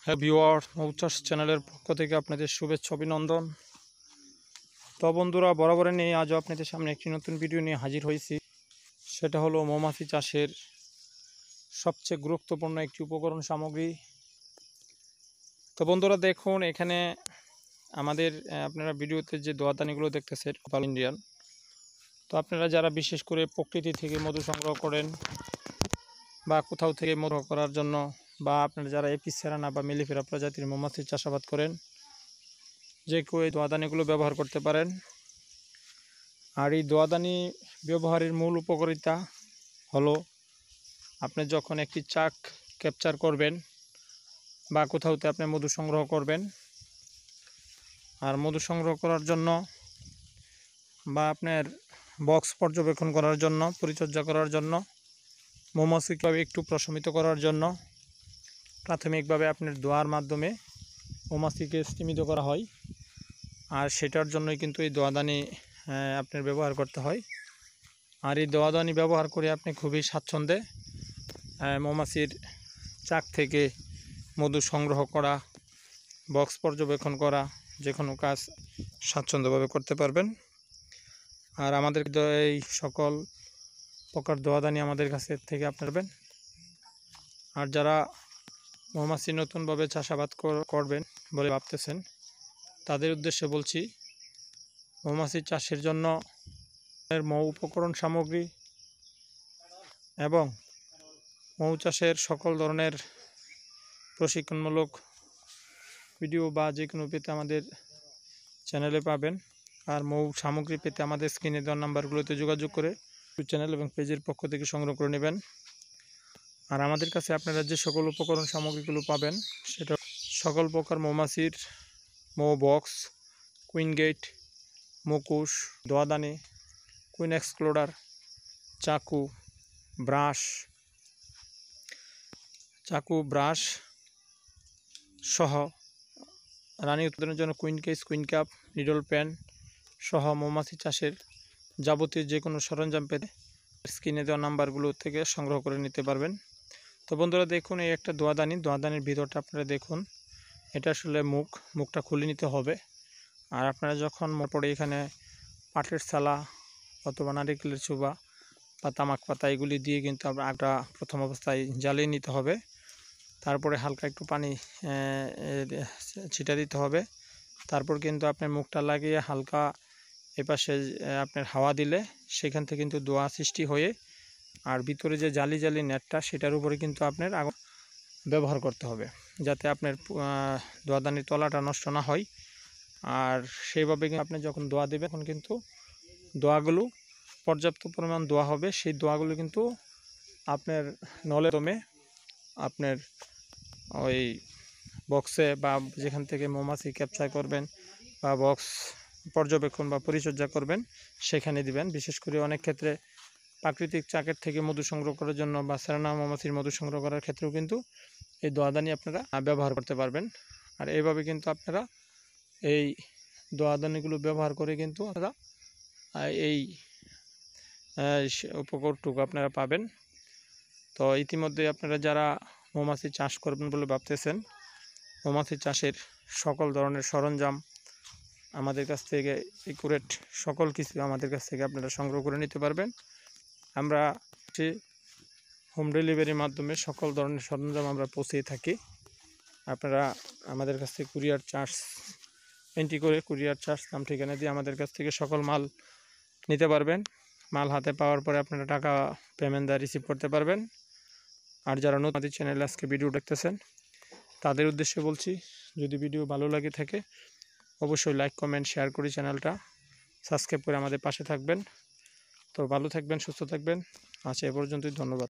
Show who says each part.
Speaker 1: হ্যাঁ ভিউয়ার, মৌচাষ চ্যানেলের পক্ষ থেকে আপনাদের শুভেচ্ছা অভিনন্দন। তো বন্ধুরা, বরাবরের নিয়ে আজও আপনাদের সামনে একটি নতুন ভিডিও নিয়ে হাজির হয়েছি। সেটা হলো মৌমাছি চাষের সবচেয়ে গুরুত্বপূর্ণ একটি উপকরণ সামগ্রী। তো বন্ধুরা দেখুন, এখানে আমাদের আপনারা ভিডিওতে যে দোয়াদানিগুলো দেখতেছেন কোপাল ইন্ডিয়ান। তো আপনারা যারা বিশেষ করে প্রকৃতি থেকে মধু সংগ্রহ করেন বা কোথাও থেকে মধু করার জন্য, বা আপনারা যারা এপিসেরানা বা মেলিফেরা প্রজাতির মৌমাছির চাষাবাদ করেন, যে কেউ এই দোয়াদানিগুলো ব্যবহার করতে পারেন। আর এই দোয়াদানি ব্যবহারের মূল উপকারিতা হলো, আপনি যখন একটি চাক ক্যাপচার করবেন বা কোথাওতে আপনি মধু সংগ্রহ করবেন, আর মধু সংগ্রহ করার জন্য বা আপনার বক্স পর্যবেক্ষণ করার জন্য, পরিচর্যা করার জন্য, মৌমাছিকে একটু প্রশমিত করার জন্য প্রাথমিকভাবে আপনার দোয়ার মাধ্যমে মৌমাছিকে স্তিমিত করা হয়। আর সেটার জন্যই কিন্তু এই দোয়াদানি আপনার ব্যবহার করতে হয়। আর এই দোয়াদানি ব্যবহার করে আপনি খুবই স্বাচ্ছন্দ্যে মৌমাছির চাক থেকে মধু সংগ্রহ করা, বক্স পর্যবেক্ষণ করা, যে কোনো কাজ স্বাচ্ছন্দ্যভাবে করতে পারবেন। আর আমাদের এই সকল প্রকার দোয়াদানি আমাদের কাছে থেকে আপনারা পাবেন। আর যারা মৌমাছি নতুনভাবে চাষাবাদ করবেন বলে ভাবতেছেন, তাদের উদ্দেশ্যে বলছি, মৌমাছি চাষের জন্য মৌ উপকরণ সামগ্রী এবং মৌ চাষের সকল ধরনের প্রশিক্ষণমূলক ভিডিও বা যে কোনো পেতে আমাদের চ্যানেলে পাবেন। আর মৌ সামগ্রী পেতে আমাদের স্ক্রিনে দেওয়া নাম্বারগুলোতে যোগাযোগ করে চ্যানেল এবং পেজের পক্ষ থেকে সংগ্রহ করে নেবেন। আর আমাদের কাছে আপনারা যে সকল উপকরণ সামগ্রীগুলো পাবেন, সেটা সকল প্রকার মৌমাছির মৌ বক্স, কুইন গেট, মুকুশ, দোয়াদানি, কুইন এক্সপ্লোরার, চাকু, ব্রাশ সহ, রানী উৎপাদনের জন্য queen case, queen cup, needle pen সহ মৌমাছি চাষের যাবতীয় যে কোনো সরঞ্জাম পেতে স্ক্রিনে দেওয়া নাম্বারগুলো থেকে সংগ্রহ করে নিতে পারবেন। তো বন্ধুরা দেখুন, এই একটা দোয়াদানির ভিতরটা আপনারা দেখুন। এটা আসলে মুখটা খুলে নিতে হবে। আর আপনারা যখন পরে এখানে পাটের ছালা অথবা নারিকেলের চুবা বা তামাক পাতা এগুলি দিয়ে কিন্তু আমরা প্রথম অবস্থায় জ্বালিয়ে নিতে হবে। তারপরে হালকা একটু পানি ছিটা দিতে হবে। তারপর কিন্তু আপনার মুখটা লাগিয়ে হালকা এপাশে আপনার হাওয়া দিলে সেখান থেকে কিন্তু ধোঁয়া সৃষ্টি হয়ে, আর ভিতরে যে জালি নেটটা, সেটার উপরে কিন্তু আপনার আগুন ব্যবহার করতে হবে, যাতে আপনার দোয়াদানির তলাটা নষ্ট না হয়। আর সেইভাবে আপনি যখন দোয়া দেবেন, তখন কিন্তু দোয়াগুলো পর্যাপ্ত পরিমাণ দোয়া হবে। সেই দোয়াগুলো কিন্তু আপনার নলে দমে আপনার ওই বক্সে বা যেখান থেকে মৌমাছি ক্যাপচার করবেন বা বক্স পর্যবেক্ষণ বা পরিচর্যা করবেন, সেখানে দিবেন। বিশেষ করে অনেক ক্ষেত্রে প্রাকৃতিক চাকের থেকে মধু সংগ্রহ করার জন্য বা সেরানা মৌমাছির মধু সংগ্রহ করার ক্ষেত্রেও কিন্তু এই দোয়াদানি আপনারা ব্যবহার করতে পারবেন। আর এইভাবে কিন্তু আপনারা এই দোয়াদানিগুলো ব্যবহার করে কিন্তু আপনারা এই উপকারটুকু আপনারা পাবেন। তো ইতিমধ্যে আপনারা যারা মৌমাছি চাষ করবেন বলে ভাবতেছেন, মৌমাছি চাষের সকল ধরনের সরঞ্জাম আমাদের কাছ থেকে, একুরেট সকল কিছু আমাদের কাছ থেকে আপনারা সংগ্রহ করে নিতে পারবেন। আমরা হোম ডেলিভারির মাধ্যমে সকল ধরনের সরঞ্জাম আমরা পৌঁছে থাকি। আপনারা আমাদের কাছ থেকে কুরিয়ার চার্জ এন্ট্রি করে কুরিয়ার চার্জ নাম ঠিকানা দিয়ে আমাদের কাছ থেকে সকল মাল নিতে পারবেন। মাল হাতে পাওয়ার পরে আপনারা টাকা পেমেন্ট দিয়ে রিসিভ করতে পারবেন। আর যারা নতুন চ্যানেলে আজকে ভিডিও দেখতেছেন, তাদের উদ্দেশ্যে বলছি, যদি ভিডিও ভালো লাগে থাকে অবশ্যই লাইক, কমেন্ট, শেয়ার করে চ্যানেলটা সাবস্ক্রাইব করে আমাদের পাশে থাকবেন। তো ভালো থাকবেন, সুস্থ থাকবেন। আচ্ছা, এ পর্যন্তই। ধন্যবাদ।